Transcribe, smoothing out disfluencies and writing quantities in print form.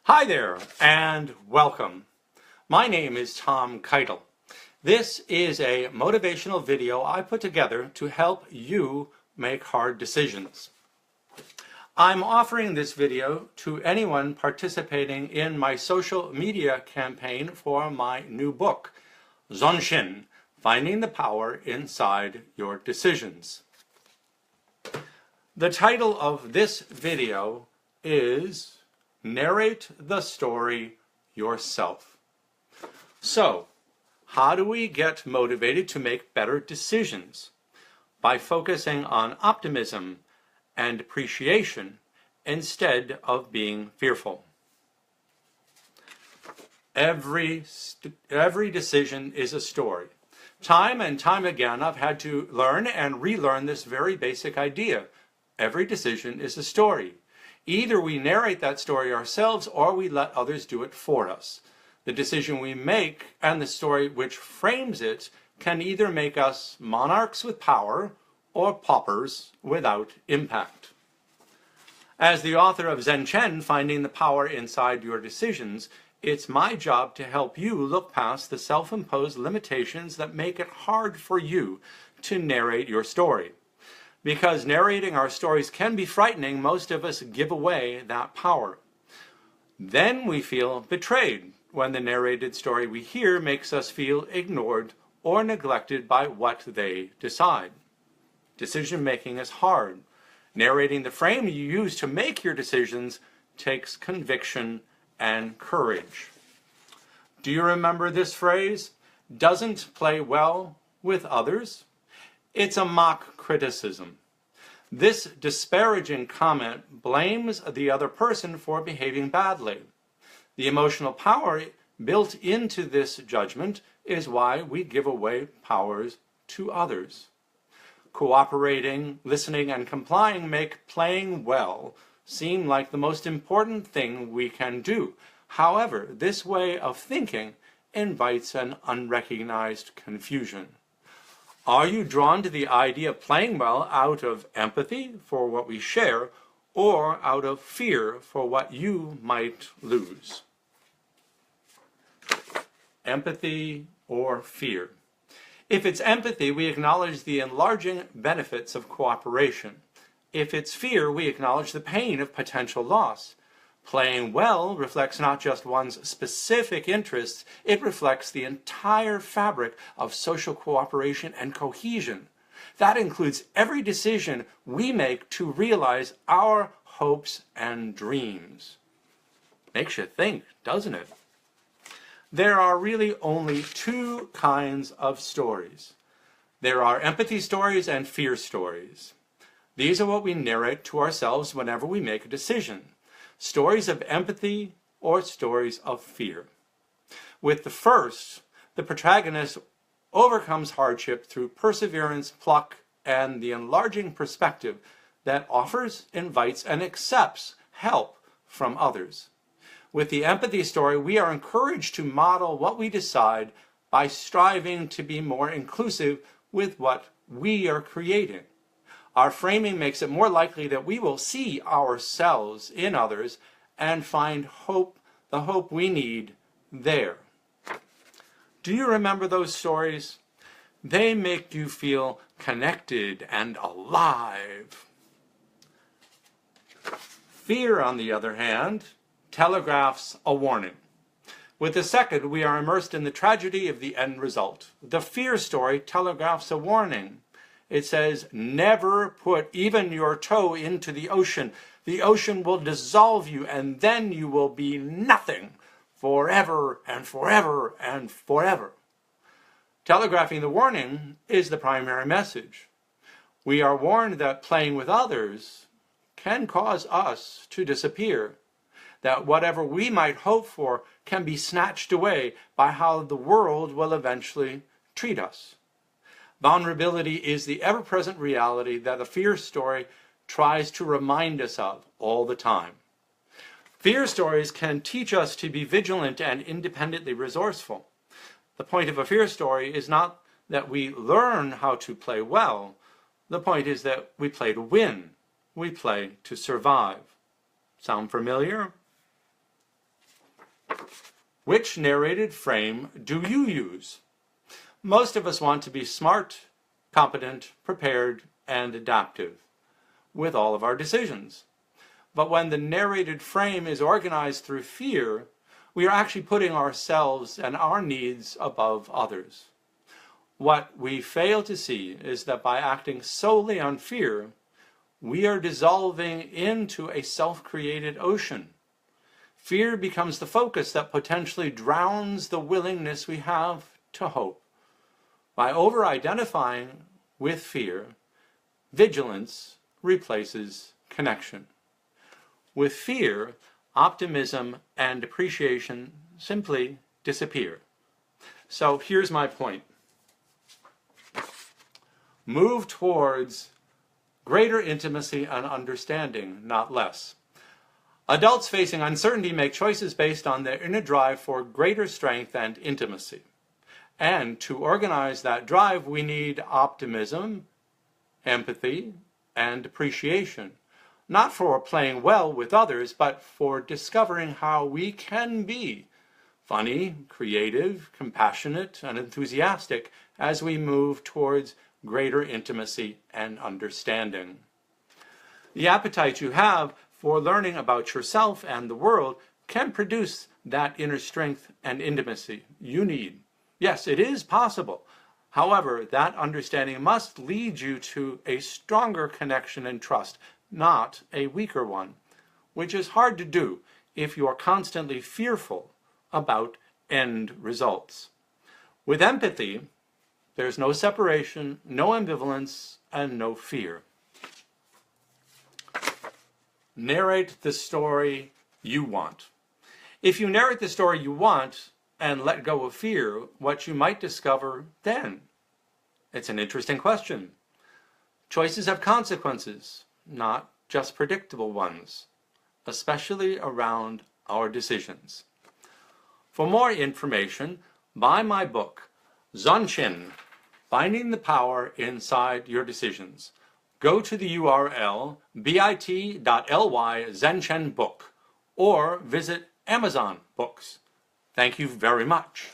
Hi there, and welcome. My name is Tom Keydel. This is a motivational video I put together to help you make hard decisions. I'm offering this video to anyone participating in my social media campaign for my new book, Zanshin, Finding the Power Inside Your Decisions. The title of this video is Narrate the Story Yourself. So, how do we get motivated to make better decisions? By focusing on optimism and appreciation instead of being fearful. Every decision is a story. Time and time again, I've had to learn and relearn this very basic idea. Every decision is a story. Either we narrate that story ourselves or we let others do it for us. The decision we make and the story which frames it can either make us monarchs with power or paupers without impact. As the author of Zanshin, Finding the Power Inside Your Decisions, it's my job to help you look past the self-imposed limitations that make it hard for you to narrate your story. Because narrating our stories can be frightening, most of us give away that power. Then we feel betrayed when the narrated story we hear makes us feel ignored or neglected by what they decide. Decision making is hard. Narrating the frame you use to make your decisions takes conviction and courage. Do you remember this phrase? Doesn't play well with others? It's a mock criticism. This disparaging comment blames the other person for behaving badly. The emotional power built into this judgment is why we give away powers to others. Cooperating, listening, and complying make playing well seem like the most important thing we can do. However, this way of thinking invites an unrecognized confusion. Are you drawn to the idea of playing well out of empathy for what we share or out of fear for what you might lose? Empathy or fear? If it's empathy, we acknowledge the enlarging benefits of cooperation. If it's fear, we acknowledge the pain of potential loss. Playing well reflects not just one's specific interests, it reflects the entire fabric of social cooperation and cohesion. That includes every decision we make to realize our hopes and dreams. Makes you think, doesn't it? There are really only two kinds of stories. There are empathy stories and fear stories. These are what we narrate to ourselves whenever we make a decision. Stories of empathy or stories of fear. With the first, the protagonist overcomes hardship through perseverance, pluck, and the enlarging perspective that offers, invites, and accepts help from others. With the empathy story, we are encouraged to model what we decide by striving to be more inclusive with what we are creating. Our framing makes it more likely that we will see ourselves in others and find hope, the hope we need there. Do you remember those stories? They make you feel connected and alive. Fear, on the other hand, telegraphs a warning. With the second, we are immersed in the tragedy of the end result. The fear story telegraphs a warning. It says, never put even your toe into the ocean. The ocean will dissolve you, and then you will be nothing forever and forever and forever. Telegraphing the warning is the primary message. We are warned that playing with others can cause us to disappear, that whatever we might hope for can be snatched away by how the world will eventually treat us. Vulnerability is the ever-present reality that the fear story tries to remind us of all the time. Fear stories can teach us to be vigilant and independently resourceful. The point of a fear story is not that we learn how to play well. The point is that we play to win. We play to survive. Sound familiar? Which narrated frame do you use? Most of us want to be smart, competent, prepared, and adaptive with all of our decisions. But when the narrated frame is organized through fear, we are actually putting ourselves and our needs above others. What we fail to see is that by acting solely on fear, we are dissolving into a self-created ocean. Fear becomes the focus that potentially drowns the willingness we have to hope. By over-identifying with fear, vigilance replaces connection. With fear, optimism and appreciation simply disappear. So here's my point. Move towards greater intimacy and understanding, not less. Adults facing uncertainty make choices based on their inner drive for greater strength and intimacy. And to organize that drive, we need optimism, empathy, and appreciation. Not for playing well with others, but for discovering how we can be funny, creative, compassionate, and enthusiastic as we move towards greater intimacy and understanding. The appetite you have for learning about yourself and the world can produce that inner strength and intimacy you need. Yes, it is possible. However, that understanding must lead you to a stronger connection and trust, not a weaker one, which is hard to do if you are constantly fearful about end results. With empathy, there's no separation, no ambivalence, and no fear. Narrate the story you want. If you narrate the story you want and let go of fear, what you might discover then? It's an interesting question. Choices have consequences, not just predictable ones, especially around our decisions. For more information, buy my book, Zanshin, Finding the Power Inside Your Decisions. Go to the URL bit.ly/Zanshin book or visit Amazon Books. Thank you very much.